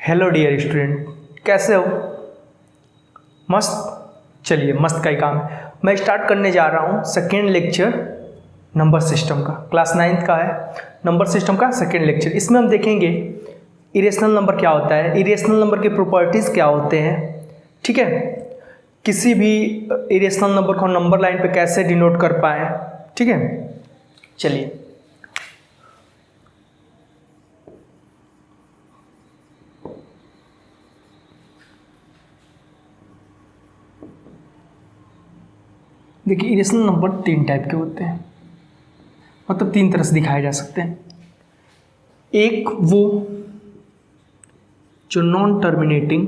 Hello dear student, कैसे हो? मस्त। चलिए, मस्त का ही काम है। मैं स्टार्ट करने जा रहा हूँ सेकेंड लेक्चर नंबर सिस्टम का। क्लास 9th का है, नंबर सिस्टम का सेकेंड लेक्चर। इसमें हम देखेंगे इरेशनल नंबर क्या होता है, इरेशनल नंबर के प्रॉपर्टीज़ क्या होते हैं, ठीक है। किसी भी इरेशनल नंबर को नंबर लाइन पे कैसे डिनोट कर पाएँ, ठीक है। चलिए, देखिए इरेशनल नंबर 3 टाइप के होते हैं, मतलब 3 तरह से दिखाए जा सकते हैं। एक वो जो नॉन टर्मिनेटिंग,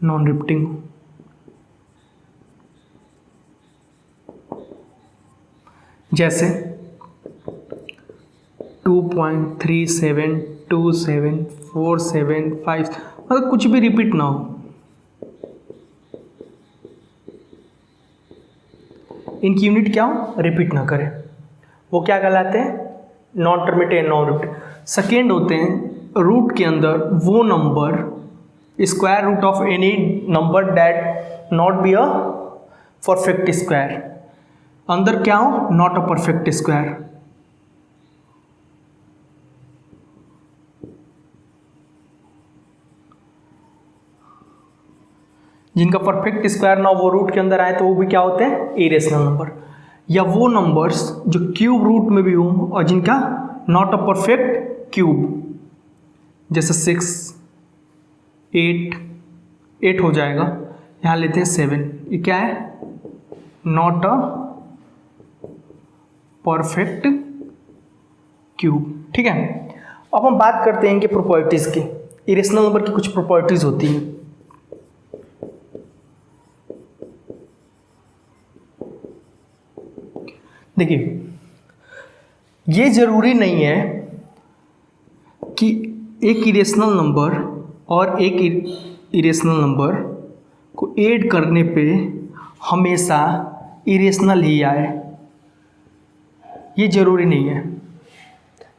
नॉन रिपीटिंग, जैसे 2.372747 मतलब कुछ भी रिपीट ना हो। इनकी यूनिट क्या हो, रिपीट ना करें, वो क्या कहलाते हैं, non terminating, non repeat. Second होते हैं रूट के अंदर वो number, square root of any number that not be a perfect square. अंदर क्या हो, नॉट अ परफेक्ट स्क्वायर। जिनका परफेक्ट स्क्वायर ना वो रूट के अंदर आए तो वो भी क्या होते हैं, इरेशनल नंबर। या वो नंबर्स जो क्यूब रूट में भी हों और जिनका नॉट अ परफेक्ट क्यूब, जैसे 6, 8 हो जाएगा। यहाँ लेते हैं 7, ये क्या है, नॉट अ परफेक्ट क्यूब, ठीक है। अब हम बात करते हैं इनके प्रॉपर्टीज़ की। इरेशनल नंबर की कुछ प्रॉपर्टीज़ होती हैं। देखिए, ये जरूरी नहीं है कि एक इरेशनल नंबर और एक इरेशनल नंबर को ऐड करने पे हमेशा इरेशनल ही आए, ये जरूरी नहीं है,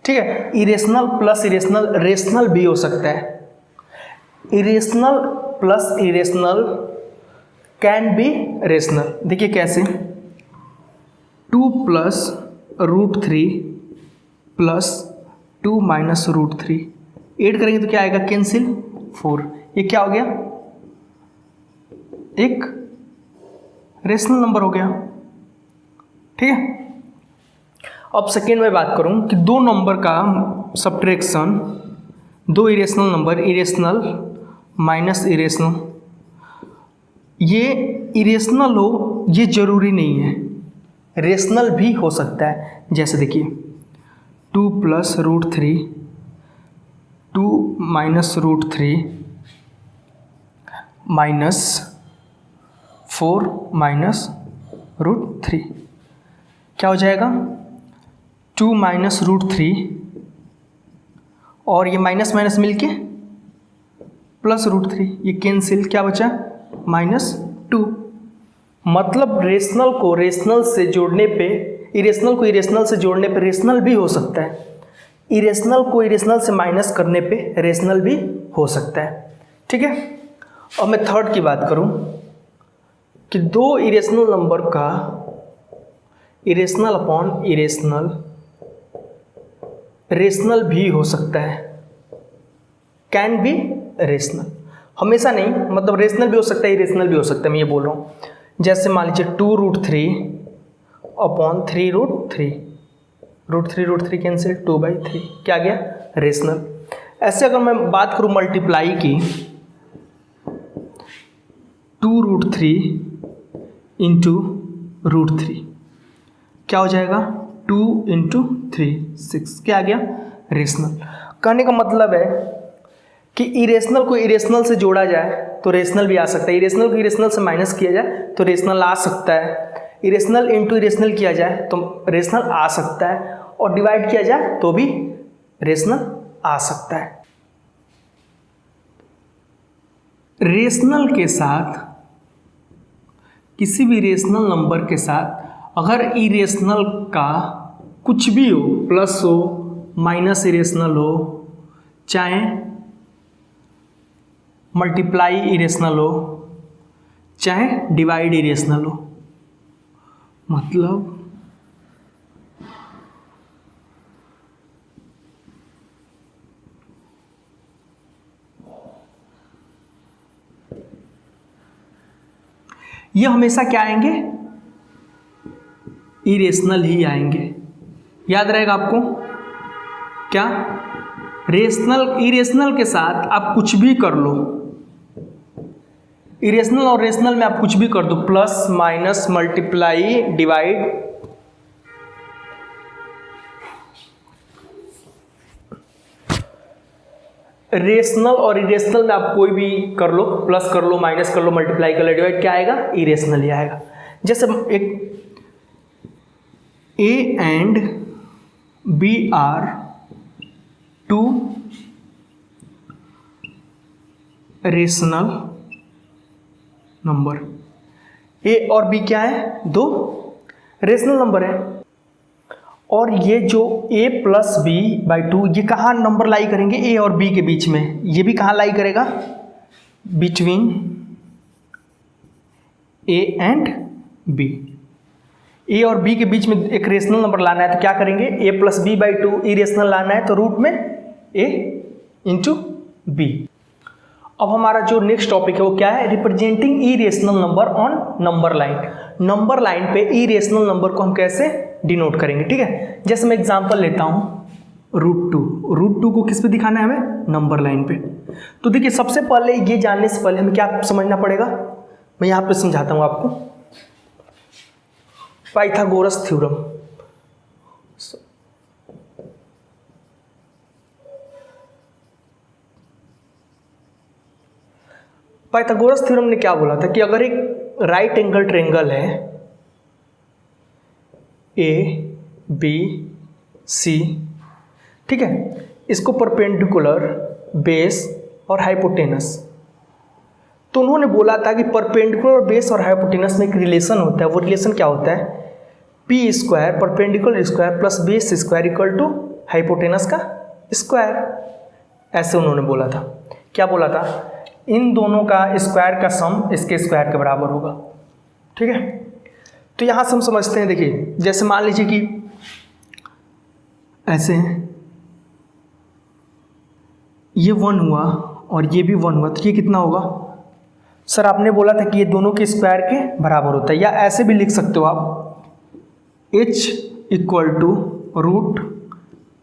ठीक है। इरेशनल प्लस इरेशनल रेशनल भी हो सकता है। Irrational plus irrational can be rational. देखिए कैसे, 2 प्लस √3 प्लस 2 माइनस √3 ऐड करेंगे तो क्या आएगा, कैंसिल 4। ये क्या हो गया, एक रेशनल नंबर हो गया, ठीक है। अब सेकेंड में बात करूं कि दो नंबर का सब्ट्रैक्शन, दो irrational number, irrational minus irrational, ये इरेशनल हो ये जरूरी नहीं है, रेशनल भी हो सकता है। जैसे देखिए 2 प्लस √3, 2 माइनस √3 माइनस 4 माइनस √3 क्या हो जाएगा, 2 माइनस √3 और ये माइनस माइनस मिलके प्लस √3, ये कैंसिल, क्या बचा, -2। मतलब रेशनल को रेशनल से जोड़ने पे, इरेशनल को इरेशनल से जोड़ने पे रेशनल भी हो सकता है, इरेशनल को इरेशनल से माइनस करने पे रेशनल भी हो सकता है, ठीक है। अब मैं थर्ड की बात करूं कि दो इरेशनल नंबर का इरेशनल अपॉन इरेशनल रेशनल भी हो सकता है, कैन बी रेशनल। हमेशा नहीं, मतलब रेशनल भी हो सकता है, इरेशनल भी हो सकता है, मैं ये बोल रहा हूँ। जैसे मान लीजिए 2√3 अपॉन 3√3, √3 कैंसिल, 2/3 क्या गया, रेशनल। ऐसे अगर मैं बात करूँ मल्टीप्लाई की, 2√3 इंटू √3 क्या हो जाएगा, 2 इंटू 3 6, क्या आ गया, रेशनल। कहने का मतलब है कि इरेशनल को इरेशनल से जोड़ा जाए तो रेशनल भी आ सकता है, इरेशनल को इरेशनल से माइनस किया जाए तो रेशनल आ सकता है, इरेशनल इंटू इरेशनल किया जाए तो रेशनल आ सकता है, और डिवाइड किया जाए तो भी रेशनल आ सकता है। रेशनल के साथ, किसी भी रेशनल नंबर के साथ अगर इरेशनल का कुछ भी हो, प्लस हो माइनस इरेशनल हो, चाहे मल्टीप्लाई इरेशनल हो, चाहे डिवाइड इरेशनल हो। मतलब ये हमेशा क्या आएंगे, इरेशनल ही आएंगे। याद रहेगा आपको क्या, रेशनल इरेशनल के साथ आप कुछ भी कर लो, इरेशनल और रेशनल में आप कुछ भी कर दो, plus minus multiply divide, rational और इरेशनल में आप कोई भी कर लो, प्लस कर लो, माइनस कर लो, मल्टीप्लाई कर लो, डिवाइड, क्या आएगा, इरेशनल ही आएगा। जैसे एक A and B are two rational number, A और बी क्या है, दो रेशनल नंबर है। और ये जो a plus B by two, ये कहाँ नंबर लाई करेंगे, a और b के बीच में, ये भी कहाँ लाई करेगा, between a and b। a और b के बीच में एक रेशनल नंबर लाना है तो क्या करेंगे, a plus B by two, irrational लाना है तो रूट में a इंटू बी। अब हमारा जो नेक्स्ट टॉपिक है वो क्या है, representing irrational number on number line. Number line पे इरेशनल नंबर को हम कैसे डिनोट करेंगे, ठीक है। जैसे मैं एग्जांपल लेता हूँ रूट टू, रूट टू को किस पे दिखाना है हमें, नंबर लाइन पे। तो देखिए सबसे पहले ये जानने से पहले हमें क्या समझना पड़ेगा, मैं यहाँ पे समझाता हूँ आपको, पाइथागोरस थ्योरम। पाइथागोरस थ्योरम ने क्या बोला था कि अगर एक राइट एंगल ट्रायंगल है ए बी सी, ठीक है, इसको परपेंडिकुलर, बेस और हाइपोटेनस, तो उन्होंने बोला था कि परपेंडिकुलर, बेस और हाइपोटेनस में एक रिलेशन होता है। वो रिलेशन क्या होता है, P square perpendicular square plus base square equal to hypotenuse का स्क्वायर, ऐसे उन्होंने बोला था। क्या बोला था, इन दोनों का स्क्वायर का सम इसके स्क्वायर के बराबर होगा, ठीक है। तो यहाँ से हम समझते हैं, देखिए जैसे मान लीजिए कि ऐसे ये 1 हुआ और ये भी 1 हुआ, तो ये कितना होगा, सर आपने बोला था कि ये दोनों के स्क्वायर के बराबर होता है। या ऐसे भी लिख सकते हो आप, h equal to root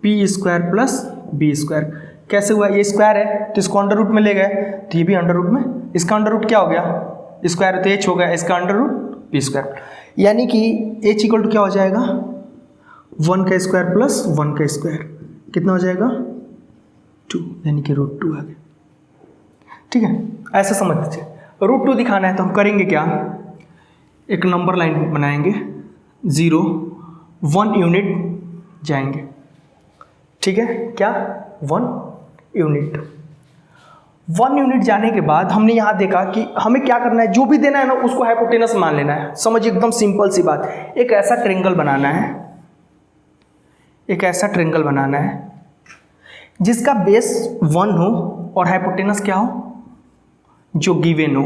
P square plus B square. कैसे हुआ, ये स्क्वायर है तो इसको अंडर रूट में ले गए, तो ये भी अंडर रूट में, इसका अंडर रूट क्या हो गया, स्क्वायर तो h हो गया, इसका अंडर रूट पी स्क्वायर, यानी कि h इक्वल टू क्या हो जाएगा, 1 का स्क्वायर प्लस 1 का स्क्वायर, कितना हो जाएगा 2, यानी कि रूट 2 आ गया, ठीक है। ऐसे समझ लीजिए, रूट 2 दिखाना है तो हम करेंगे क्या, एक नंबर लाइन बनाएंगे, 0 1 यूनिट जाएंगे, ठीक है, क्या 1 यूनिट। 1 यूनिट जाने के बाद हमने यहाँ देखा कि हमें क्या करना है, जो भी देना है ना उसको हाइपोटेनस मान लेना है। समझिए एकदम सिंपल सी बात, एक ऐसा ट्रायंगल बनाना है, एक ऐसा ट्रायंगल बनाना है जिसका बेस 1 हो और हाइपोटेनस क्या हो, जो गिवन हो।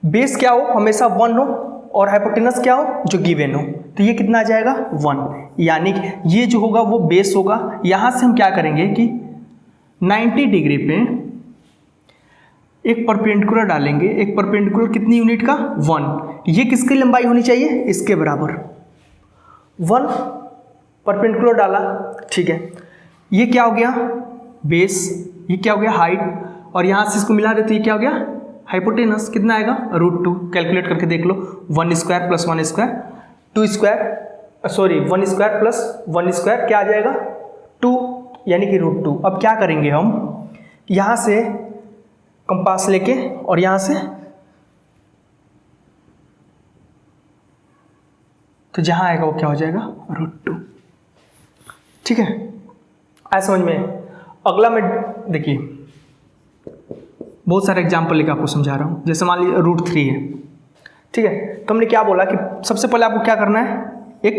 बेस क्या हो, हमेशा 1 हो और हाइपोटेनस क्या हो, जो गिवन हो। तो ये कितना आ जाएगा 1, यानी कि ये जो होगा वो बेस होगा। यहाँ से हम क्या करेंगे कि 90 डिग्री पे एक परपेंडिकुलर डालेंगे, एक परपेंडिकुलर कितनी यूनिट का 1, ये किसकी लंबाई होनी चाहिए, इसके बराबर 1 परपेंडिकुलर डाला, ठीक है। ये क्या हो गया बेस, ये क्या हो गया हाइट, और यहाँ से इसको मिला देते, ये क्या हो गया हाइपोटेनस, कितना आएगा रूट 2, कैलकुलेट करके देख लो, 1 square plus 1 square 2 square, sorry 1 square plus 1 square क्या आ जाएगा 2, यानी कि रूट 2। अब क्या करेंगे हम, यहाँ से कंपास लेके और यहाँ से, तो जहाँ आएगा वो क्या हो जाएगा रूट 2, ठीक है। आया समझ में। अगला में देखिए बहुत सारे एग्जाम्पल लेकर आपको समझा रहा हूँ। जैसे मान लीजिए रूट 3 है, ठीक है, तो हमने क्या बोला कि सबसे पहले आपको क्या करना है, एक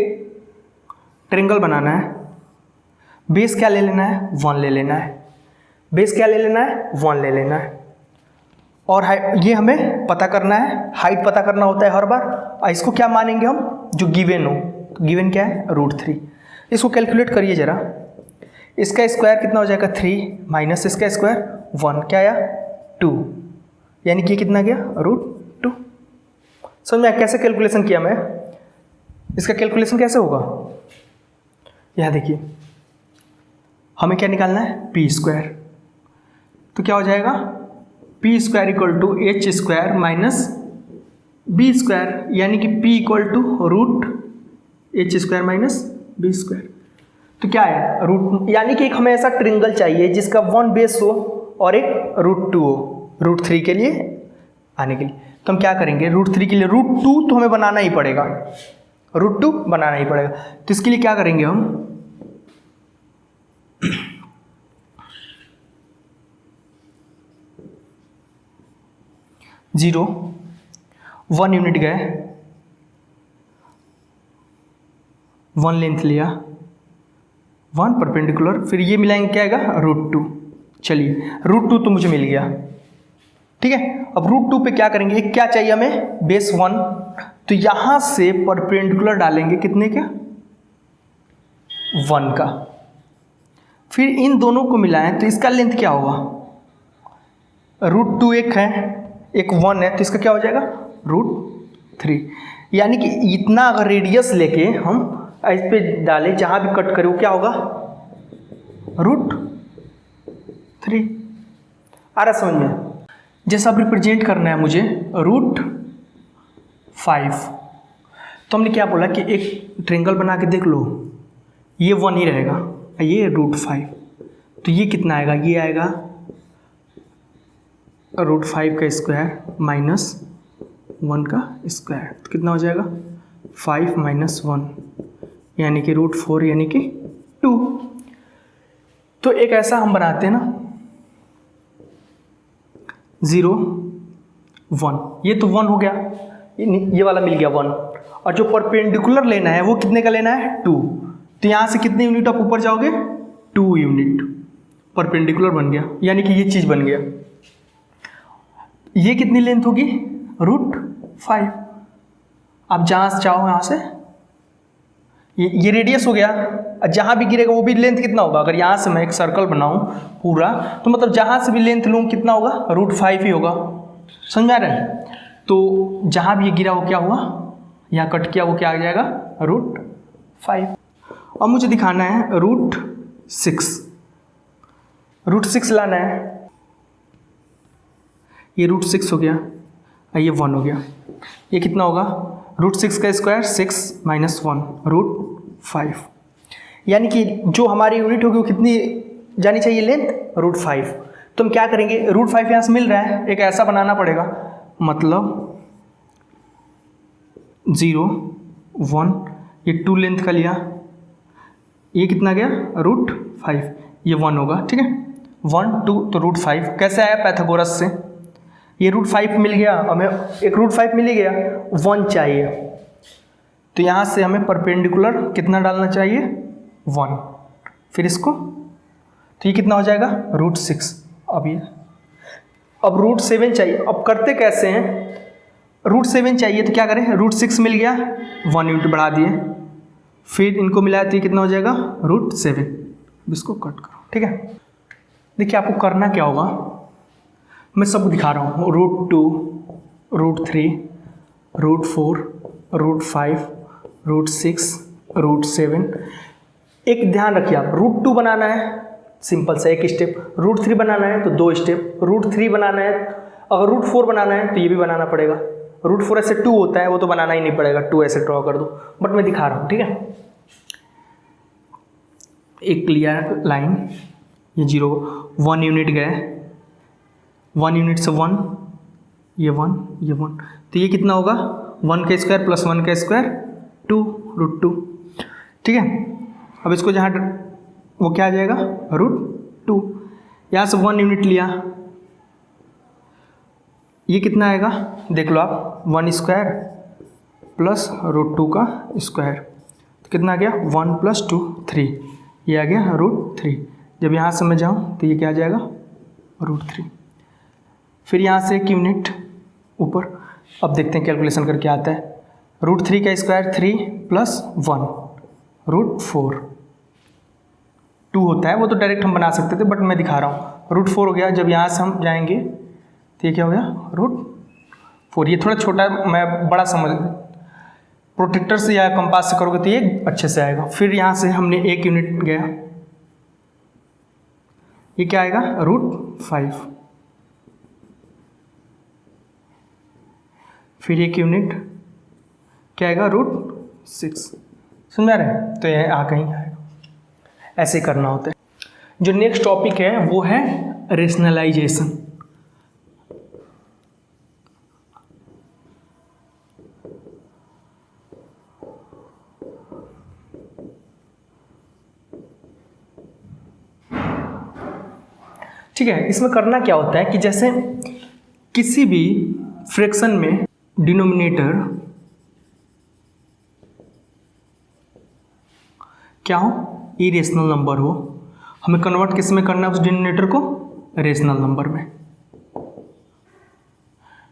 ट्रायंगल बनाना है, बेस क्या ले लेना है, 1 ले लेना है। बेस क्या ले लेना है, 1 ले लेना है। और ये हमें पता करना है, हाइट पता करना होता है हर बार। इसको क्या मानेंगे हम, जो गिवन हो। तो गिवन क्या है, √3। इसको कैलकुलेट करिए जरा। इसका स्क्वायर कितना हो जाएगा, 3 माइनस इसका स्क्वायर 1, क्या आया 2, यानी कि कितना गया √2। समझ में कैसे कैलकुलेशन किया मैं, इसका कैलकुलेशन कैसे होगा। यहाँ देखिए हमें क्या निकालना है, p²। तो क्या हो जाएगा, p² = h² माइनस b², यानी कि p = √h² माइनस b²। तो क्या है रूट, यानी कि एक हमें ऐसा ट्रिंगल चाहिए जिसका 1 बेस हो और एक √2 हो, √3 के लिए आने के लिए। तो हम क्या करेंगे, √3 के लिए √2 तो हमें बनाना ही पड़ेगा, √2 बनाना ही पड़ेगा। तो इसके लिए क्या करेंगे हम, जीरो 1 यूनिट गए, 1 लेंथ लिया, 1 परपेंडिकुलर, फिर ये मिलाएंगे क्या आएगा √2। चलिए √2 तो मुझे मिल गया, ठीक है। अब √2 पे क्या करेंगे, एक क्या चाहिए हमें, बेस 1। तो यहां से परपेंडिकुलर डालेंगे कितने का, 1 का। फिर इन दोनों को मिलाएं तो इसका लेंथ क्या होगा, √2 एक है, एक 1 है, तो इसका क्या हो जाएगा √3। यानी कि इतना अगर रेडियस लेके हम इस पे डालें, जहां भी कट करें वो क्या होगा √3। आ रहा समझ में। जैसा अब रिप्रेजेंट करना है मुझे √5, तो हमने क्या बोला कि एक ट्रायंगल बना के देख लो, ये 1 ही रहेगा, ये √5। तो ये कितना आएगा, ये आएगा √5 का स्क्वायर माइनस 1 का स्क्वायर। तो कितना हो जाएगा 5 - 1, यानी कि √4, यानी कि 2। तो एक ऐसा हम बनाते हैं ना, 0 1, ये तो 1 हो गया, ये वाला मिल गया 1। और जो परपेंडिकुलर लेना है वो कितने का लेना है 2। तो यहाँ से कितने यूनिट आप ऊपर जाओगे, 2 यूनिट परपेंडिकुलर बन गया, यानी कि ये चीज़ बन गया। ये कितनी लेंथ होगी √5। आप जहाँ से चाहो यहाँ से, ये रेडियस हो गया, जहाँ भी गिरेगा वो भी लेंथ कितना होगा। अगर यहाँ से मैं एक सर्कल बनाऊँ पूरा, तो मतलब जहाँ से भी लेंथ लूँ कितना होगा √5 ही होगा। समझ में आ रहा है। तो जहाँ भी ये गिरा वो क्या हुआ, यहाँ कट किया वो क्या आ जाएगा √5। और मुझे दिखाना है √6 लाना है। ये √6 हो गया, ये 1 हो गया, ये कितना होगा √6 का स्क्वायर 6 - 1 √5। यानी कि जो हमारी यूनिट होगी वो कितनी जानी चाहिए लेंथ √5। तो हम क्या करेंगे, √5 यहाँ से मिल रहा है, एक ऐसा बनाना पड़ेगा, मतलब 0 1, ये 2 लेंथ का लिया, ये कितना गया √5, ये 1 होगा, ठीक है 1 2, तो √5 कैसे आया पैथागोरस से, ये √5 मिल गया, हमें एक √5 मिल गया, 1 चाहिए। तो यहाँ से हमें परपेंडिकुलर कितना डालना चाहिए 1, फिर इसको, तो ये कितना हो जाएगा √6। अब √7 चाहिए। अब करते कैसे हैं, √7 चाहिए तो क्या करें, √6 मिल गया, 1 यूनिट बढ़ा दिए, फिर इनको मिलाया तो ये कितना हो जाएगा √7। इसको कट करो, ठीक है। देखिए आपको करना क्या होगा, मैं सब दिखा रहा हूँ, √2 √3 √4 √5 √6 √7। एक ध्यान रखिए आप, √2 बनाना है सिंपल सा एक स्टेप, √3 बनाना है तो 2 स्टेप, √3 बनाना है, अगर √4 बनाना है तो ये भी बनाना पड़ेगा। √4 ऐसे 2 होता है, वो तो बनाना ही नहीं पड़ेगा, 2 ऐसे ड्रॉ कर दो, बट मैं दिखा रहा हूँ, ठीक है। एक लिया लाइन, ये 0 1 यूनिट गए, 1 यूनिट से 1, ये 1 ये 1, तो ये कितना होगा 1 का स्क्वायर प्लस 1 का स्क्वायर 2 √2, ठीक है। अब इसको जहाँ वो क्या आ जाएगा √2, यहाँ से 1 यूनिट लिया, ये कितना आएगा देख लो आप, 1 स्क्वायर प्लस √2 का स्क्वायर, तो कितना आ गया 1 + 2 3, ये आ गया √3। जब यहाँ से मैं जाऊँ तो ये क्या आ जाएगा √3। फिर यहाँ से 1 यूनिट ऊपर, अब देखते हैं कैलकुलेशन करके आता है। √3 का स्क्वायर 3 + 1 √4 2 होता है, वो तो डायरेक्ट हम बना सकते थे बट मैं दिखा रहा हूँ। √4 हो गया। जब यहाँ से हम जाएंगे तो ये क्या हो गया √4। ये थोड़ा छोटा है, मैं बड़ा समझ, प्रोटेक्टर से या कंपास से करोगे तो ये अच्छे से आएगा। फिर यहाँ से हमने 1 यूनिट गया, ये क्या आएगा √5। फिर 1 यूनिट क्या आएगा √6। समझ आ रहे हैं? तो ये आ कहीं आएगा, ऐसे ही करना होता है। जो नेक्स्ट टॉपिक है वो है रेशनलाइजेशन। ठीक है, इसमें करना क्या होता है कि जैसे किसी भी फ्रैक्शन में डिनोमिनेटर क्या हो, इरेशनल नंबर हो, हमें कन्वर्ट किस में करना है उस डिनोमिनेटर को, रेशनल नंबर में।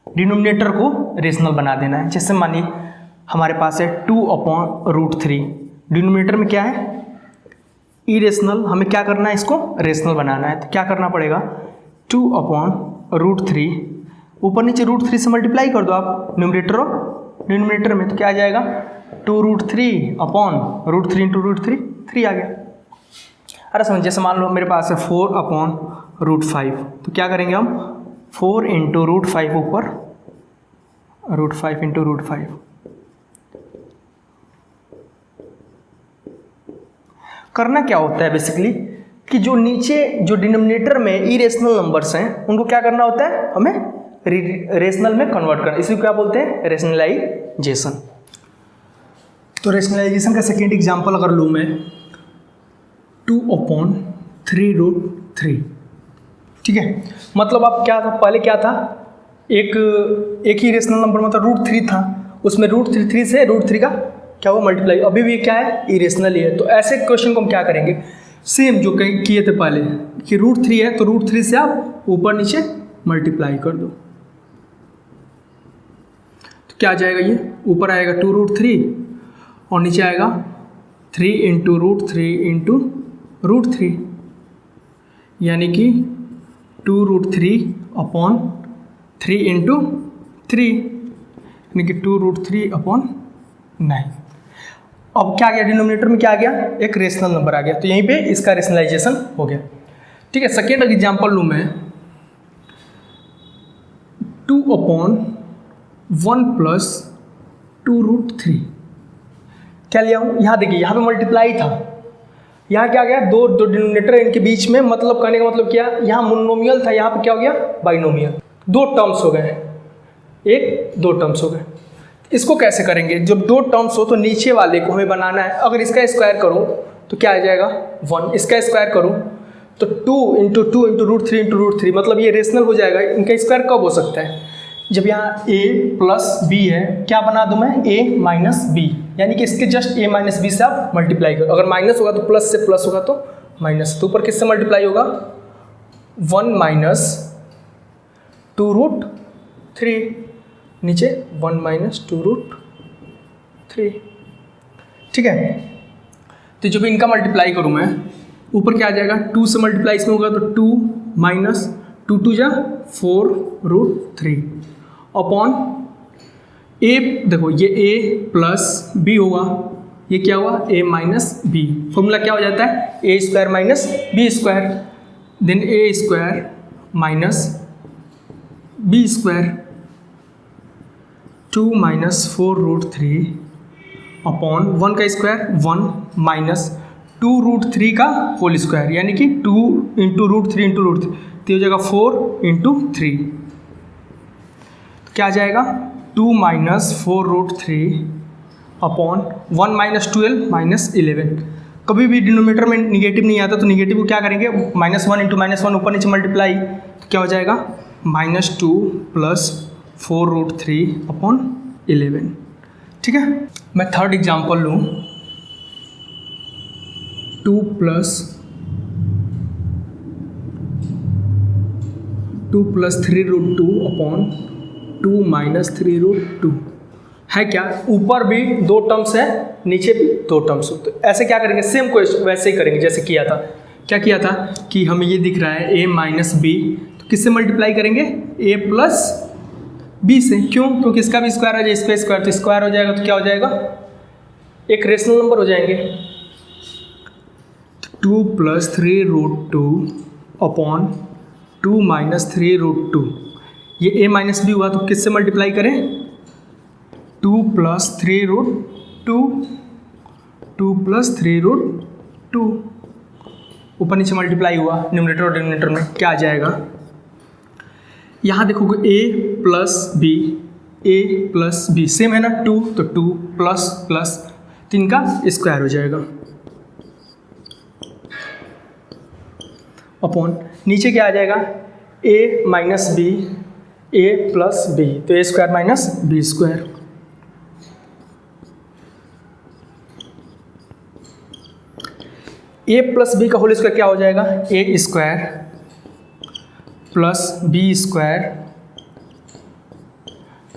डिनोमिनेटर को रेशनल बना देना है। जैसे मानिए हमारे पास है 2/√3, डिनोमिनेटर में क्या है इरेशनल, हमें क्या करना है इसको रेशनल बनाना है। तो क्या करना पड़ेगा 2/√3, ऊपर नीचे √3 से मल्टीप्लाई कर दो आप न्यूमरेटर और डिनोमिनेटर में, तो क्या आ जाएगा 2√3/√3 × √3 3 आ गया। अरे समझ, जैसे मान लो मेरे पास है 4/√5, तो क्या करेंगे हम 4 × √5 ऊपर √5 × √5। करना क्या होता है बेसिकली कि जो नीचे जो डिनोमिनेटर में इरेशनल नंबर्स हैं उनको क्या करना होता है, हमें रेशनल में कन्वर्ट करना, इसी को क्या बोलते हैं रेशनलाइजेशन। तो रेशनलाइजेशन का सेकेंड एग्जांपल अगर लूँ मैं 2/3√3। ठीक है, मतलब आप क्या था, पहले क्या था, एक ही रेशनल नंबर मतलब √3 था, उसमें √3 से √3 का क्या हुआ मल्टीप्लाई, अभी भी क्या है इरेशनल ही है। तो ऐसे क्वेश्चन को हम क्या करेंगे, सेम जो कहीं किए थे पहले कि √3 है तो √3 से आप ऊपर नीचे मल्टीप्लाई कर दो, तो क्या आ जाएगा, ये ऊपर आएगा 2√3 और नीचे आएगा 3 × √3 × √3, यानी कि 2√3/3 × 3, यानी कि 2√3/9। अब क्या आ गया डिनोमिनेटर में, क्या आ गया एक रेशनल नंबर आ गया, तो यहीं पे इसका रेशनलाइजेशन हो गया। ठीक है, सेकेंड एग्जांपल लूँ मैं 2/1 + 2√3। क्या लिया हूँ, यहाँ देखिए यहाँ पे मल्टीप्लाई था, यहाँ क्या गया दो डिनोमिनेटर है इनके बीच में, मतलब कहने का मतलब क्या, यहाँ मोनोमियल था, यहाँ पे क्या हो गया बाइनोमियल, 2 टर्म्स हो गए, 2 टर्म्स हो गए। इसको कैसे करेंगे, जब 2 टर्म्स हो तो नीचे वाले को हमें बनाना है। अगर इसका स्क्वायर करूँ तो क्या आ जाएगा 1, इसका स्क्वायर करूँ तो 2 × 2 × √3 × √3, मतलब ये रेशनल हो जाएगा। इनका स्क्वायर कब हो सकता है, जब यहाँ a + b है, क्या बना दूँ मैं a - b, यानी कि इसके जस्ट a - b से आप मल्टीप्लाई करो। अगर माइनस होगा तो प्लस से, प्लस होगा तो माइनस, तो ऊपर किससे मल्टीप्लाई होगा 1 - 2√3, नीचे 1 - 2√3। ठीक है, तो जब इनका मल्टीप्लाई करूँ मैं, ऊपर क्या आ जाएगा 2 से मल्टीप्लाई इसमें होगा तो 2 - 2 2 जा 4√3 अपॉन a, देखो ये a + b होगा, ये क्या हुआ a - b, फॉर्मूला क्या हो जाता है a² - b², then a² - b², 2 - 4√3 upon 1 का स्क्वायर 1 - 2√3 का होल स्क्वायर, यानी कि 2 × √3 × √3, तो हो जाएगा 4 × 3, तो क्या आ जाएगा 2 - 4√3 अपॉन 1 - 12 - 11। कभी भी डिनोमिनेटर में निगेटिव नहीं आता तो निगेटिव को क्या करेंगे -1 × -1 ऊपर नीचे मल्टीप्लाई, तो क्या हो जाएगा -2 + 4√3/11। ठीक है, मैं थर्ड एग्जांपल लूँ 2 प्लस 3√2 अपॉन 2 माइनस 3√2 है क्या? ऊपर भी 2 टर्म्स है, नीचे भी 2 टर्म्स हो। तो ऐसे क्या करेंगे? सेम क्वेश्चन वैसे ही करेंगे जैसे किया था। क्या किया था कि हमें ये दिख रहा है a माइनस बी, तो किससे मल्टीप्लाई करेंगे? a प्लस बी से। क्यों? क्योंकि इसका भी स्क्वायर हो जाए, इसका स्क्वायर, तो स्क्वायर हो जाएगा तो क्या हो जाएगा? एक रेशनल नंबर हो जाएंगे। 2 प्लस 3√2 अपॉन 2 माइनस 3√2, ये a माइनस बी हुआ, तो किससे मल्टीप्लाई करें? 2 प्लस 3√2, 2 प्लस 3√2, ऊपर नीचे मल्टीप्लाई हुआ, न्यूमरेटर और डिनोमिनेटर में क्या आ जाएगा? यहाँ देखोगे a प्लस बी सेम है ना, 2, तो 2 प्लस प्लस 3 का स्क्वायर हो जाएगा अपॉन नीचे क्या आ जाएगा? a minus B, a plus B, तो a square minus B square. a plus B का होल स्क्वायर क्या हो जाएगा? a square plus B square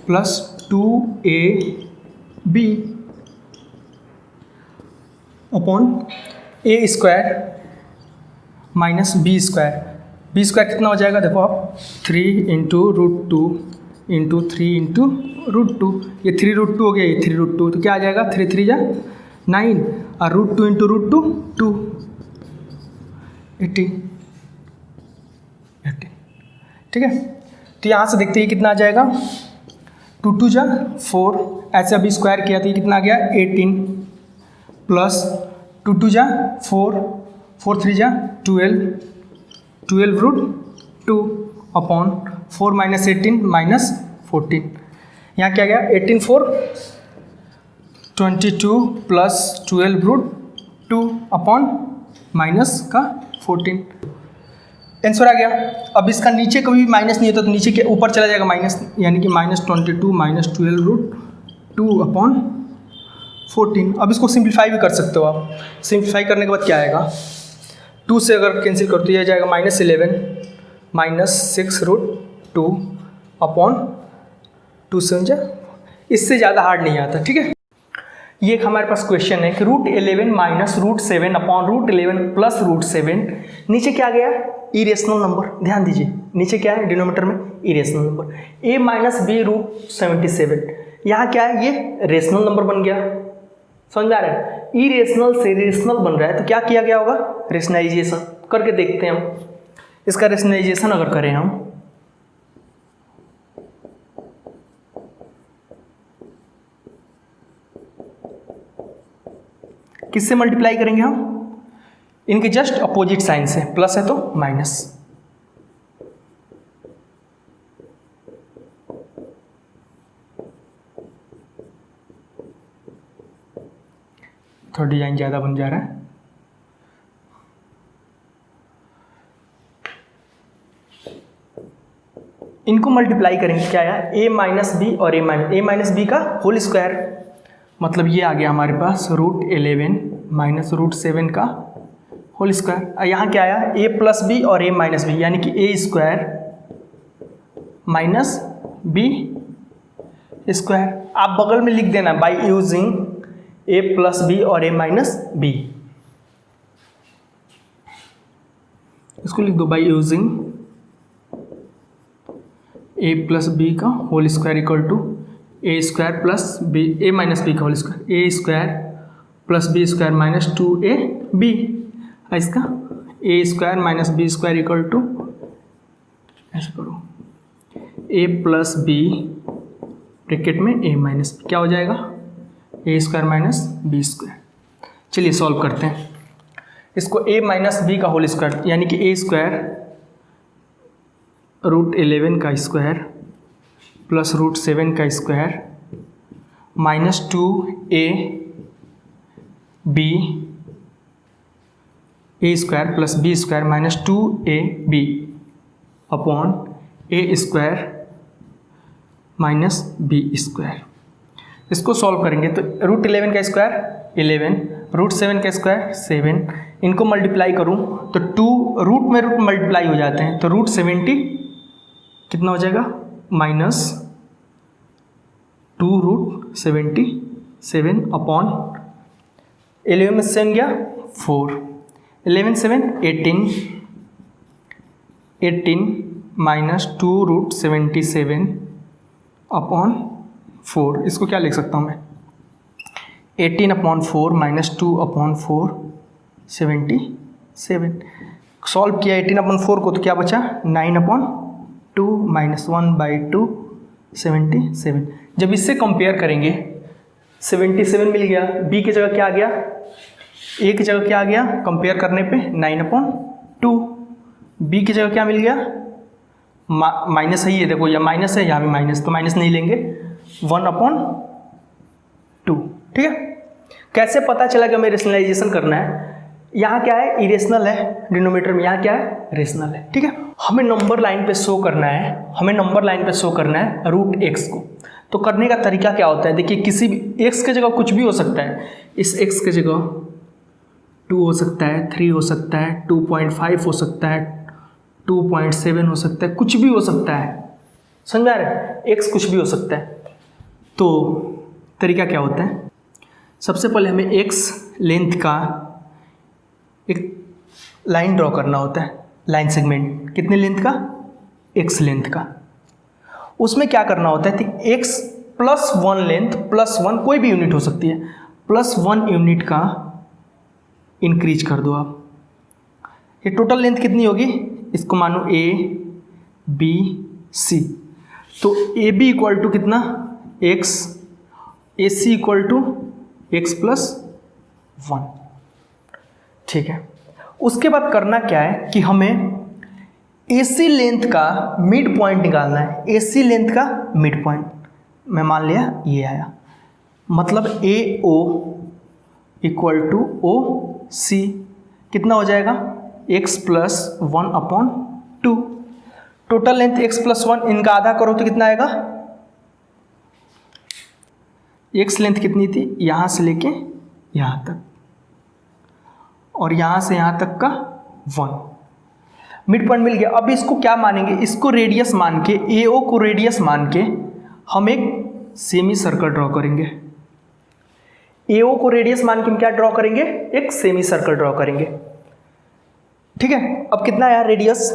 plus 2ab upon a square minus B square. B square कितना हो जाएगा? देखो आप 3 इंटू √2 इंटू 3 इंटू √2, ये 3√2 हो गया, ये 3√2, तो क्या आ जाएगा? 3 3 जा 9 और √2 इंटू √2 2, 18। ठीक है, तो यहाँ से देखते हैं कितना आ जाएगा? 2 2 जा 4, ऐसे अभी स्क्वायर किया था, ये कितना आ गया? 18 प्लस 2 2 जा 4, 4 3 जा 12√2 अपॉन 4 माइनस 18 माइनस 14, यहाँ क्या गया? 18 4 22 प्लस 12√2 अपॉन माइनस का 14, आंसर आ गया। अब इसका नीचे कभी भी माइनस नहीं होता तो नीचे के ऊपर चला जाएगा माइनस, यानी कि -22 माइनस 12√2 अपॉन 14। अब इसको सिंप्लीफाई भी कर सकते हो आप। सिंप्लीफाई करने के बाद क्या आएगा? 2 से अगर कैंसिल करो तो यह जाएगा -11 माइनस 6√2 अपॉन 2 7 जा, इससे ज़्यादा हार्ड नहीं आता। ठीक है, ये एक हमारे पास क्वेश्चन है कि √11 माइनस √7 अपॉन √11 प्लस √7, नीचे क्या गया? Irrational number. ध्यान दीजिए नीचे क्या है? डिनोमिनेटर में irrational number. a minus B √77, यहाँ क्या है? ये रेशनल नंबर बन गया। समझ में आ रहा है? इरेशनल से रेशनल बन रहा है, तो क्या किया गया होगा? रेशनलाइजेशन करके देखते हैं हम। इसका रेशनलाइजेशन अगर करें हम, किससे मल्टीप्लाई करेंगे हम? इनके जस्ट अपोजिट साइन से, प्लस है तो माइनस। थोड़ा डिजाइन ज़्यादा बन जा रहा है। इनको मल्टीप्लाई करेंगे, क्या आया? a माइनस बी और a माइनस बी का होल स्क्वायर, मतलब ये आ गया हमारे पास √11 माइनस √7 का होल स्क्वायर। यहाँ क्या आया? a प्लस बी और a माइनस बी, यानी कि a square minus B square. आप बगल में लिख देना by using a plus B और a माइनस बी, इसको लिख दो by using a plus B का whole square equal to a square plus B, a minus B का whole square, a square plus B square minus 2ab, इसका a square minus B square equal to, ऐसे करो, a plus B bracket में a minus B, क्या हो जाएगा? a square minus B square. चलिए solve करते हैं इसको। a माइनस बी का होल स्क्वायर, यानी कि a स्क्वायर √11 का स्क्वायर प्लस √7 का square minus 2ab a square plus B square minus 2ab upon a square minus B square. इसको सॉल्व करेंगे तो √11 का स्क्वायर 11 रूट 7 का स्क्वायर 7, इनको मल्टीप्लाई करूँ तो 2 रूट में रूट मल्टीप्लाई हो जाते हैं, तो रूट 70 कितना हो जाएगा माइनस 2 रूट 77 अपॉन 11 में 7 गया 4, 11 7 18 माइनस 2 रूट 77 अपॉन 4, इसको क्या लिख सकता हूँ मैं 18 अपॉन 4 माइनस 2 अपॉन 4 77। सॉल्व किया 18 अपॉन 4 को तो क्या बचा 9 अपॉन 2 माइनस 1/2 77। जब इससे कंपेयर करेंगे 77 मिल गया, बी की जगह क्या आ गया, ए की जगह क्या आ गया, कंपेयर करने पे 9/2, बी की जगह क्या मिल गया माइनस है, ये देखो या माइनस है, यहाँ भी माइनस, तो माइनस नहीं लेंगे 1/2। ठीक है, कैसे पता चला कि हमें रेशनलाइजेशन करना है, यहाँ क्या है इरेशनल है डिनोमिनेटर में, यहाँ क्या है रेशनल है। ठीक है, हमें नंबर लाइन पे शो करना है, हमें नंबर लाइन पे शो करना है रूट एक्स को। तो करने का तरीका क्या होता है, देखिए किसी भी एक्स के जगह कुछ भी हो सकता है, इस एक्स के जगह 2 हो सकता है, 3 हो सकता है, 2.5 हो सकता है, 2.7 हो सकता है, कुछ भी हो सकता है, समझ में आ रहा है, एक्स कुछ भी हो सकता है। तो तरीका क्या होता है, सबसे पहले हमें एक्स लेंथ का एक लाइन ड्रॉ करना होता है, लाइन सेगमेंट कितने लेंथ का, एक्स लेंथ का। उसमें क्या करना होता है, एक्स प्लस 1 लेंथ प्लस 1 कोई भी यूनिट हो सकती है, प्लस 1 यूनिट का इंक्रीज कर दो आप। ये टोटल लेंथ कितनी होगी, इसको मानो ए बी सी, तो ए बी इक्वल टू कितना x, A C equal to x plus 1। ठीक है, उसके बाद करना क्या है कि हमें AC लेंथ का मिड पॉइंट निकालना है, AC लेंथ का मिड पॉइंट मैं मान लिया ये आया, मतलब AO इक्वल टू OC कितना हो जाएगा x प्लस 1/2। टोटल लेंथ x प्लस 1, इनका आधा करो तो कितना आएगा, x लेंथ कितनी थी यहाँ से लेके यहाँ तक और यहाँ से यहाँ तक का 1, मिड पॉइंट मिल गया। अब इसको क्या मानेंगे, इसको रेडियस मान के, AO को रेडियस मान के हम एक सेमी सर्कल ड्रॉ करेंगे। AO को रेडियस मान के हम क्या ड्रॉ करेंगे, एक सेमी सर्कल ड्रॉ करेंगे। ठीक है, अब कितना है रेडियस,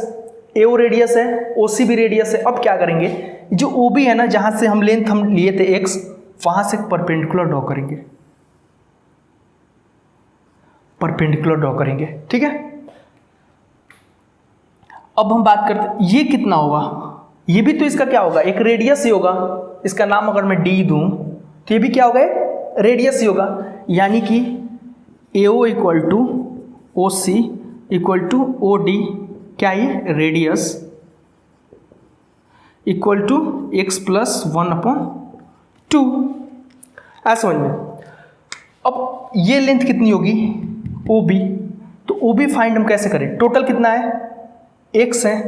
AO रेडियस है, OC भी रेडियस है। अब क्या करेंगे, जो OB है ना, जहाँ से हम लेंथ हम लिए थे x, वहाँ से परपेंडिकुलर ड्रॉ करेंगे, परपेंडिकुलर ड्रॉ करेंगे। ठीक है, अब हम बात करते हैं ये कितना होगा, ये भी तो इसका क्या होगा, एक रेडियस ही होगा। इसका नाम अगर मैं d दूं तो ये भी क्या होगा, रेडियस ही होगा। यानी कि AO equal to OC equal to OD, क्या ये रेडियस इक्वल टू x प्लस 1/2। ऐसा समझ में। अब ये लेंथ कितनी होगी OB, तो OB फाइंड हम कैसे करें, टोटल कितना है x है,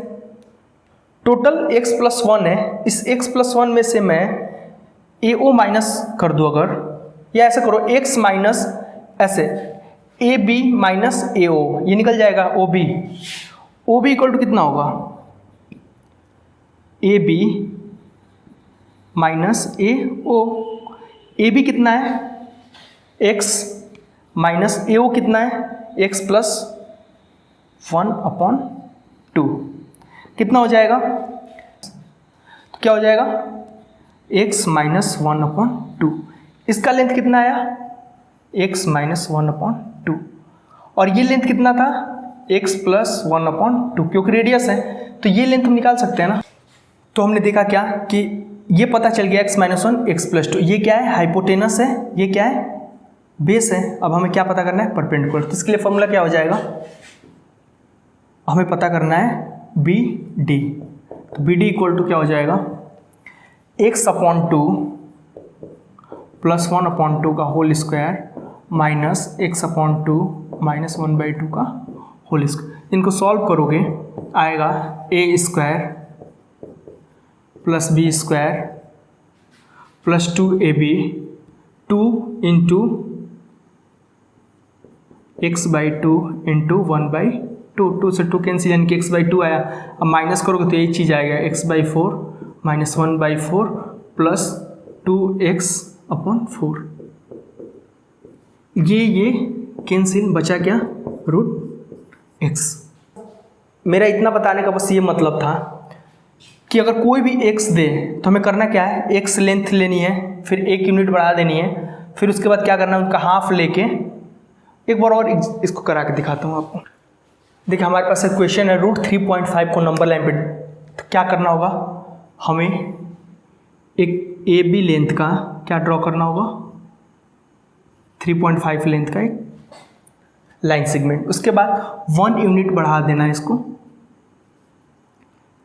टोटल x प्लस 1 है, इस x प्लस 1 में से मैं AO माइनस कर दूँ अगर, या ऐसे करो x माइनस ऐसे AB माइनस AO, ये निकल जाएगा OB। OB इक्वल टू कितना होगा AB माइनस AO। AB कितना है x माइनस AO कितना है x प्लस 1/2, कितना हो जाएगा, तो क्या हो जाएगा x माइनस 1/2। इसका लेंथ कितना आया x माइनस 1/2, और ये लेंथ कितना था x प्लस 1/2, क्योंकि रेडियस है तो ये लेंथ हम निकाल सकते हैं ना। तो हमने देखा क्या कि ये पता चल गया x माइनस 1 x प्लस 2, ये क्या है हाइपोटेनस है, ये क्या है बेस है। अब हमें क्या पता करना है, परपेंडिकुलर। तो इसके लिए फॉर्मूला क्या हो जाएगा, हमें पता करना है BD, तो BD इक्वल टू क्या हो जाएगा x/2 प्लस 1/2 का whole square minus x/2 minus 1/2 का होल स्क्वायर। इनको सॉल्व करोगे आएगा a² plus b² plus 2ab 2 into x/2 into 1/2, 2 से 2 कैंसिल यानी कि x/2 आया। अब माइनस करोगे तो यही चीज़ आएगा x/4 माइनस 1/4 प्लस 2x/4। ये कैंसिल, बचा क्या, √x। मेरा इतना बताने का बस ये मतलब था कि अगर कोई भी x दे तो हमें करना क्या है, x लेंथ लेनी है, फिर 1 यूनिट बढ़ा देनी है, फिर उसके बाद क्या करना है, उनका हाफ लेके। एक बार और इसको करा के दिखाता हूँ आपको। देखिए हमारे पास एक क्वेश्चन है, √3.5 को नंबर लाइन पे, तो क्या करना होगा, हमें एक AB लेंथ का क्या ड्रॉ करना होगा, 3.5 लेंथ का एक लाइन सेगमेंट। उसके बाद 1 यूनिट बढ़ा देना है इसको,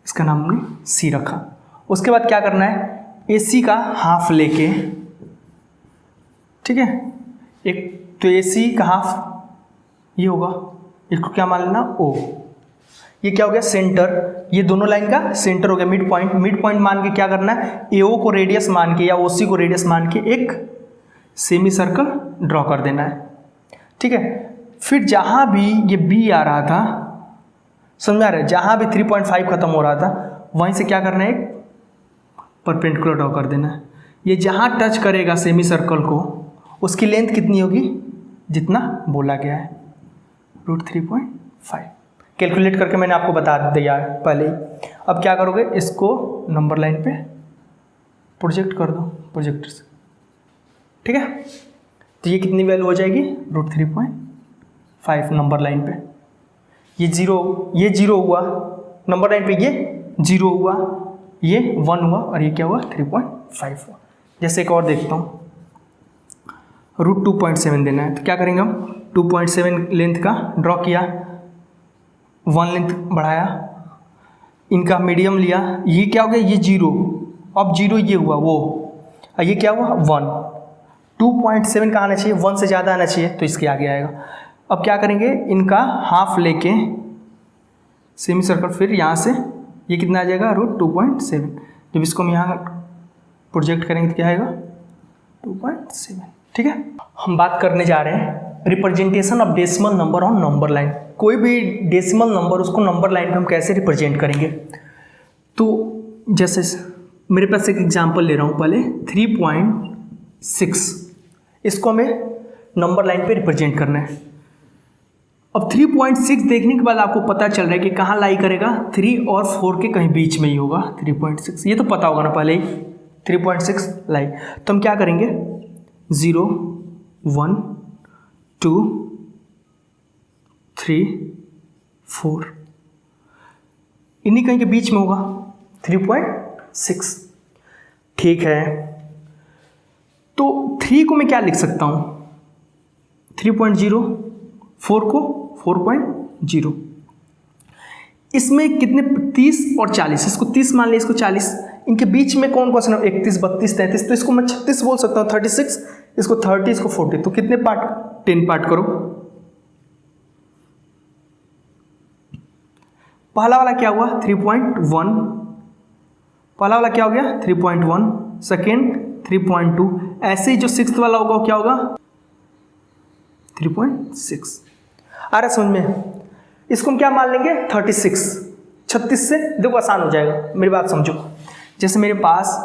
इसका नाम हमने C रखा। उसके बाद क्या करना है, AC का हाफ लेके, ठीक है, एक तो AC का हाफ ये होगा, इसको क्या मान लेना, O। ये क्या हो गया, सेंटर, ये दोनों लाइन का सेंटर हो गया, मिड पॉइंट। मिड पॉइंट मान के क्या करना है, AO को रेडियस मान के या OC को रेडियस मान के एक सेमी सर्कल ड्रॉ कर देना है, ठीक है। फिर जहाँ भी ये B आ रहा था, समझ में आ रहा है, जहाँ भी 3.5 खत्म हो रहा था वहीं से क्या करना है, एक परपेंडिकुलर ड्रॉ कर देना है। ये जहाँ टच करेगा सेमी सर्कल को, उसकी लेंथ कितनी होगी, जितना बोला गया है, √3.5। कैलकुलेट करके मैंने आपको बता दिया है पहले ही। अब क्या करोगे, इसको नंबर लाइन पे प्रोजेक्ट कर दो प्रोजेक्टर से, ठीक है। तो ये कितनी वैल्यू हो जाएगी, √3.5 नंबर लाइन पे। ये जीरो हुआ नंबर लाइन पे, ये 0 हुआ, ये 1 हुआ और ये क्या हुआ, 3.5 हुआ। जैसे एक और देखता हूँ, √2.7 देना है, तो क्या करेंगे हम, 2.7 लेंथ का ड्रॉ किया, 1 लेंथ बढ़ाया, इनका मीडियम लिया, ये क्या हो गया, ये 0, अब 0 ये हुआ वो, और ये क्या हुआ 1। 2.7 कहाँ आना चाहिए, 1 से ज़्यादा आना चाहिए, तो इसके आगे आएगा। अब क्या करेंगे, इनका हाफ लेके सेमी सर्कल, फिर यहाँ से ये कितना आ जाएगा, √2.7। जब इसको हम यहाँ प्रोजेक्ट करेंगे तो क्या आएगा, 2.7, ठीक है। हम बात करने जा रहे हैं representation of decimal number on number line. कोई भी डेसिमल नंबर, उसको नंबर लाइन पे हम कैसे रिप्रेजेंट करेंगे। तो जैसे मेरे पास एक एग्जांपल ले रहा हूँ पहले, 3.6, इसको हमें नंबर लाइन पे रिप्रेजेंट करना है। अब 3.6 देखने के बाद आपको पता चल रहा है कि कहाँ लाई करेगा, 3 और 4 के कहीं बीच में ही होगा 3.6, ये तो पता होगा ना पहले ही, 3.6 लाई। तो हम क्या करेंगे, 0 1 2 3 4, इन्हीं कहीं के बीच में होगा 3.6, ठीक है। तो 3 को मैं क्या लिख सकता हूँ, 3.0, 4 को 4.0। इसमें कितने, 30 और 40, इसको 30 मान लिया, इसको 40, इनके बीच में कौन कौन सा, 31 32 33, तो इसको मैं 36 बोल सकता हूँ, 36, इसको 30, इसको 40, तो कितने पार्ट, 10 पार्ट करो। पहला वाला क्या हुआ, 3.1, पहला वाला क्या हो गया 3.1, सेकेंड 3.2, ऐसे ही जो 6th वाला होगा वो क्या होगा 3.6। आ रहा समझ में, इसको हम क्या मान लेंगे 36, 36 से देखो आसान हो जाएगा, मेरी बात समझो। जैसे मेरे पास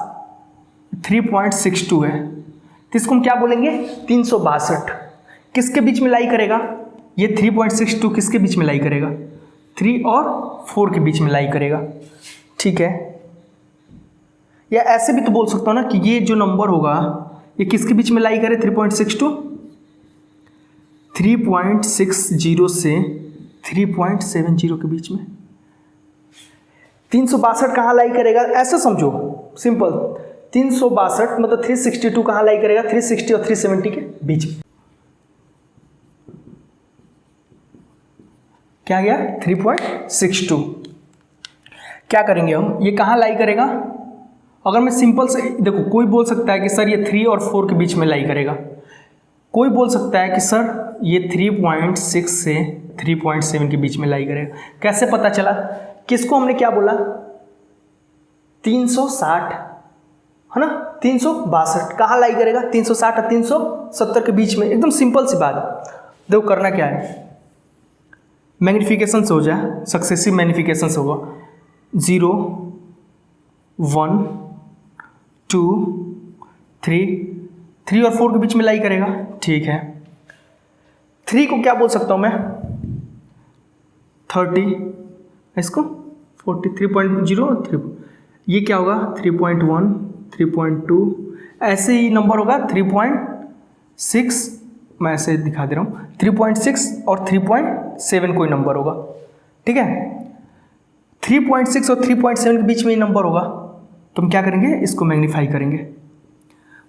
3.62 है, तो इसको हम क्या बोलेंगे 362, किसके बीच में लाई करेगा, ये 3.62 किसके बीच में लाई करेगा, 3 और 4 के बीच में लाई करेगा, ठीक है। या ऐसे भी तो बोल सकता हूँ ना कि ये जो नंबर होगा ये किसके बीच में लाई करे, 3.62, 3.60 से 3.70 के बीच में। 362 कहाँ लाई करेगा, ऐसा समझो सिंपल, 362 मतलब 362 कहाँ लाई करेगा, 360 और 370 के बीच में। क्या गया 3.62। क्या करेंगे हम, ये कहाँ लाई करेगा, अगर मैं सिंपल से देखो, कोई बोल सकता है कि सर ये 3 और 4 के बीच में लाई करेगा, कोई बोल सकता है कि सर ये 3.6 से 3.7 के बीच में लाई करेगा। कैसे पता चला, किसको हमने क्या बोला 360 है ना, 362 कहाँ लाई करेगा, 360 और 370 के बीच में, एकदम सिंपल सी बात। देखो करना क्या है, मैग्नीफिकेशन से हो जाए, सक्सेसिव मैग्नीफिकेशन से होगा। 0 1 2 3 और 4 के बीच में लाई करेगा, ठीक है। 3 को क्या बोल सकता हूँ मैं, 30, इसको 43.03, ये क्या होगा 3.1 3.2, ऐसे ही नंबर होगा 3.6, मैं ऐसे दिखा दे रहा हूँ, 3.6 और 3.7 कोई नंबर होगा, ठीक है। 3.6 और 3.7 के बीच में ये नंबर होगा, तो हम क्या करेंगे, इसको मैग्नीफाई करेंगे।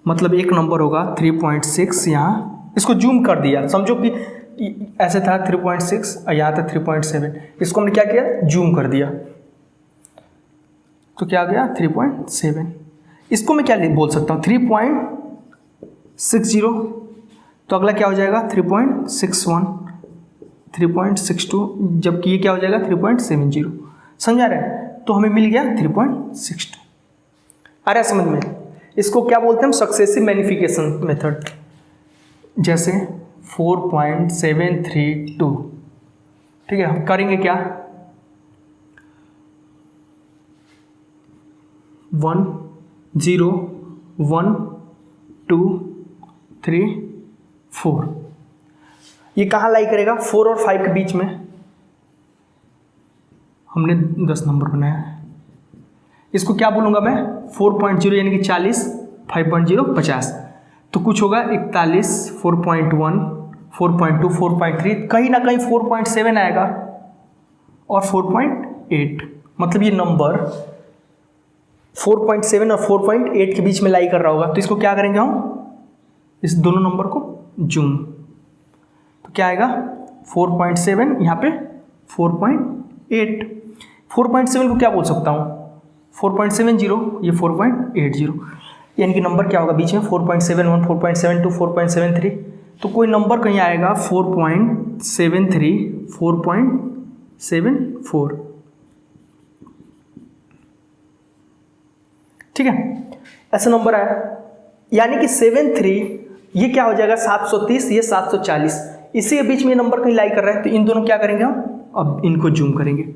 मतलब एक नंबर होगा 3.6, यहाँ इसको जूम कर दिया, समझो कि ऐसे था 3.6 और यहाँ था 3.7, इसको हमने क्या किया, जूम कर दिया, तो क्या आ गया 3.7। इसको मैं क्या बोल सकता हूँ 3.60, तो अगला क्या हो जाएगा 3.61 3.62, जबकि ये क्या हो जाएगा 3.70, समझा रहे हैं। तो हमें मिल गया 3.62। आ रहा है समझ में। इसको क्या बोलते हैं हम, सक्सेसिव मैग्नीफिकेशन मेथड। जैसे 4.732, ठीक है। हम करेंगे क्या, 1 0 1 2 3 4, ये कहाँ लाई करेगा, 4 और 5 के बीच में। हमने 10 नंबर बनाया है, इसको क्या बोलूँगा मैं, 4.0 यानी कि 40, 5.0 50, तो कुछ होगा 41, 4.1 4.2 4.3, कहीं ना कहीं 4.7 आएगा और 4.8, मतलब ये नंबर 4.7 और 4.8 के बीच में लाई कर रहा होगा। तो इसको क्या करेंगे हम, इस दोनों नंबर को जूम, तो क्या आएगा 4.7, यहाँ पे 4.8। 4.7 को क्या बोल सकता हूँ, 4.70, ये 4.80, यानी कि नंबर क्या होगा बीच में, 4.71 4.72 4.73, तो कोई नंबर कहीं आएगा 4.73 4.74, ठीक है। ऐसा नंबर आया, यानी कि 73, ये क्या हो जाएगा 730, ये 740, इसी के बीच में ये नंबर कहीं लाई कर रहा है, तो इन दोनों क्या करेंगे हम, अब इनको जूम करेंगे।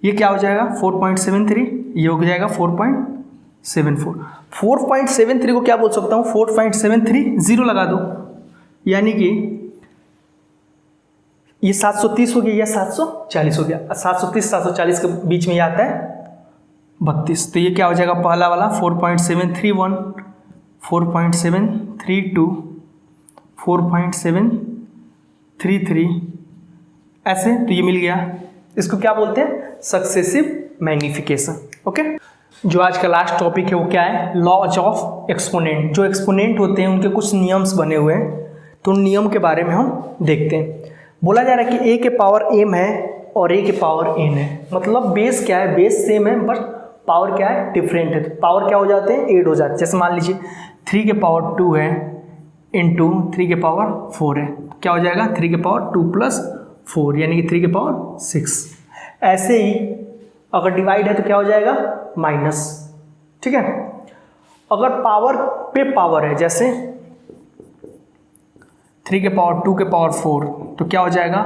ये क्या हो जाएगा 4.73, ये हो जाएगा 4.74। 4.73 को क्या बोल सकता हूँ, 4.73 0 लगा दो, यानी कि ये 730 हो गया या 740 हो गया। 730 740 के बीच में ये आता है 32, तो ये क्या हो जाएगा पहला वाला 4.731 4.732 4.733, ऐसे, तो ये मिल गया। इसको क्या बोलते हैं, सक्सेसिव मैग्नीफिकेशन। ओके, जो आज का लास्ट टॉपिक है वो क्या है, लॉज ऑफ एक्सपोनेंट। जो एक्सपोनेंट होते हैं उनके कुछ नियम्स बने हुए हैं, तो उन नियम के बारे में हम देखते हैं। बोला जा रहा है कि a के पावर m है और a के पावर n है, मतलब बेस क्या है, बेस सेम है बट पावर क्या है, डिफरेंट है। तो पावर क्या हो जाते हैं, ऐड हो जाते हैं। जैसे मान लीजिए 3 के पावर 2 है इंटू 3 के पावर 4 है, तो क्या हो जाएगा 3 के पावर 2 प्लस 4, यानी कि 3 के पावर 6। ऐसे ही अगर डिवाइड है तो क्या हो जाएगा माइनस, ठीक है। अगर पावर पे पावर है, जैसे 3 के पावर 2 के पावर 4, तो क्या हो जाएगा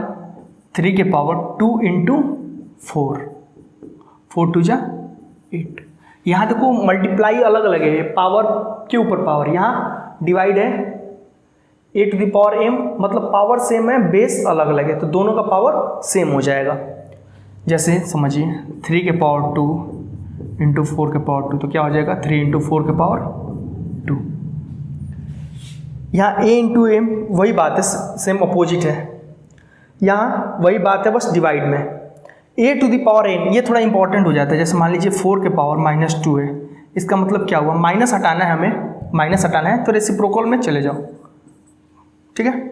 3 के पावर 2 इंटू 4, 4 2 जा 8। यहाँ देखो मल्टीप्लाई अलग अलग है, पावर के ऊपर पावर, यहाँ डिवाइड है a to the power m, मतलब पावर सेम है, बेस अलग अलग है, तो दोनों का पावर सेम हो जाएगा। जैसे समझिए 3 के पावर 2 इंटू 4 के पावर 2, तो क्या हो जाएगा 3 इंटू 4 के पावर 2। यहाँ a इंटू m वही बात है, सेम अपोजिट है, यहाँ वही बात है बस डिवाइड में। a to the power n, ये थोड़ा इंपॉर्टेंट हो जाता है। जैसे मान लीजिए 4 के पावर -2 है, इसका मतलब क्या हुआ, माइनस हटाना है, हमें माइनस हटाना है, तो रेसिप्रोकल में चले जाओ, ठीक है।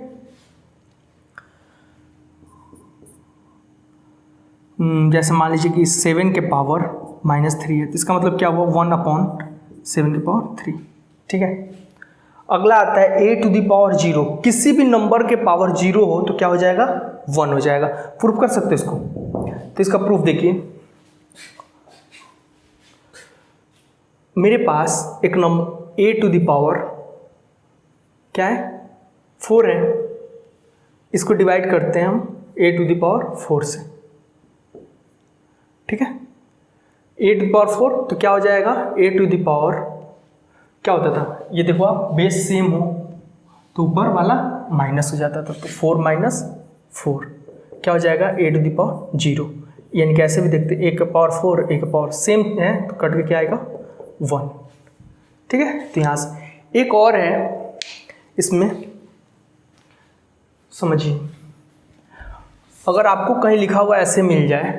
जैसे मान लीजिए कि 7 के पावर -3 है, तो इसका मतलब क्या हुआ 1/7 के पावर 3, ठीक है। अगला आता है a टू द पावर 0, किसी भी नंबर के पावर 0 हो तो क्या हो जाएगा 1 हो जाएगा। प्रूफ कर सकते हैं इसको, तो इसका प्रूफ देखिए, मेरे पास एक number a to the power क्या है 4 है, इसको डिवाइड करते हैं हम a⁴ से, ठीक है। a⁴ तो क्या हो जाएगा, क्या होता था, ये देखो आप बेस सेम हो तो ऊपर वाला माइनस हो जाता था, तो 4 - 4 क्या हो जाएगा a⁴, यानी कैसे भी देखते a⁴ सेम है तो कट के क्या आएगा 1, ठीक है। तो यहाँ से एक और है, इसमें समझिए, अगर आपको कहीं लिखा हुआ ऐसे मिल जाए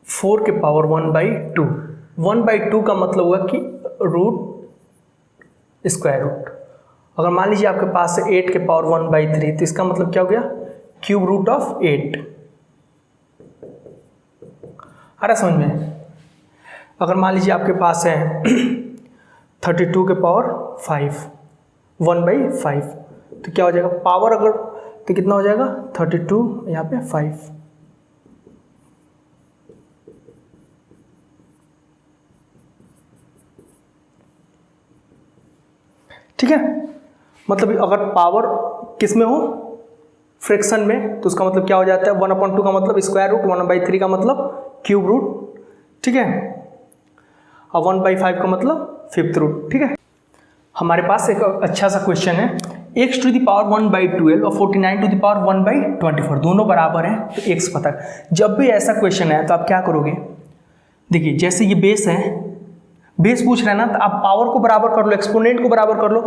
4 के पावर 1/2, 1/2 का मतलब हुआ कि स्क्वायर रूट। अगर मान लीजिए आपके पास है 8 के पावर 1/3, तो इसका मतलब क्या हो गया, क्यूब रूट ऑफ 8। आ रहा समझ में। अगर मान लीजिए आपके पास है 32 के पावर 5, 1/5, तो क्या हो जाएगा पावर, अगर तो कितना हो जाएगा 32 यहाँ पे 5, ठीक है। मतलब अगर पावर किस में हो, फ्रैक्शन में, तो उसका मतलब क्या हो जाता है 1/2 का मतलब स्क्वायर रूट, 1/3 का मतलब क्यूब रूट, ठीक है, और 1/5 का मतलब फिफ्थ रूट, ठीक है। हमारे पास एक अच्छा सा क्वेश्चन है, x टू द पावर 1/12 और 49 टू द पावर 1/24 दोनों बराबर हैं, तो x पता। जब भी ऐसा क्वेश्चन है तो आप क्या करोगे, देखिए जैसे ये बेस है, बेस पूछ रहा है ना, तो आप पावर को बराबर कर लो, एक्सपोनेंट को बराबर कर लो।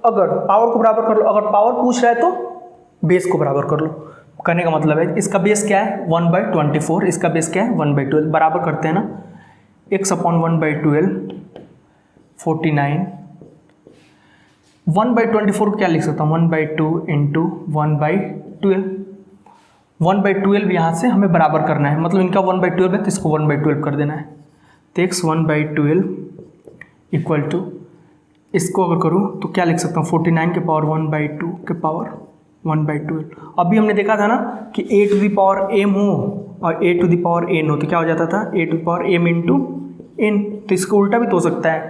अगर पावर को बराबर कर लो, अगर पावर पूछ रहा है तो बेस को बराबर कर लो। करने का मतलब है इसका बेस क्या है 1/24, इसका बेस क्या है 1/12, बराबर करते हैं ना, x/1/12 49, 1/24 को क्या लिख सकता हूँ 1/2 × 1/12, 1/12 यहाँ से हमें बराबर करना है, मतलब इनका 1/12 है तो इसको 1/12 कर देना है। तो x 1/12 इक्वल टू, इसको अगर करूँ तो क्या लिख सकता हूँ 49 के पावर 1/2 के पावर 1/12। अभी हमने देखा था ना कि a to the power m हो और a to the power n हो, तो क्या हो जाता था a to the power m × n। तो इसको उल्टा भी तो हो सकता है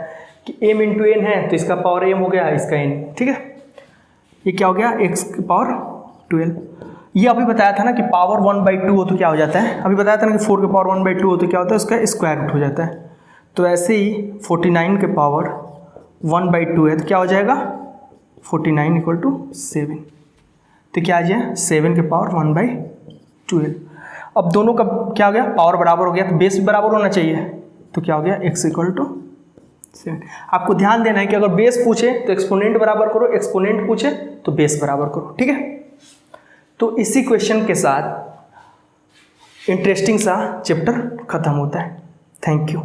कि m × n है तो इसका पावर m हो गया, इसका n, ठीक है। ये क्या हो गया x की पावर 12। ये अभी बताया था ना कि पावर 1/2 हो तो क्या हो जाता है, अभी बताया था ना कि 4 के पावर 1/2 हो तो क्या होता है, उसका स्क्वायर रूट हो जाता है। तो ऐसे ही 49 के पावर 1/2 है तो क्या हो जाएगा 49 = 7, तो क्या आ जाए 7 के पावर 1/12। अब दोनों का क्या हो गया, पावर बराबर हो गया, तो बेस भी बराबर होना चाहिए, तो क्या हो गया x = 7। आपको ध्यान देना है कि अगर बेस पूछे तो एक्सपोनेंट बराबर करो, एक्सपोनेंट पूछे तो बेस बराबर करो, ठीक है। तो इसी क्वेश्चन के साथ इंटरेस्टिंग सा चैप्टर खत्म होता है। Thank you.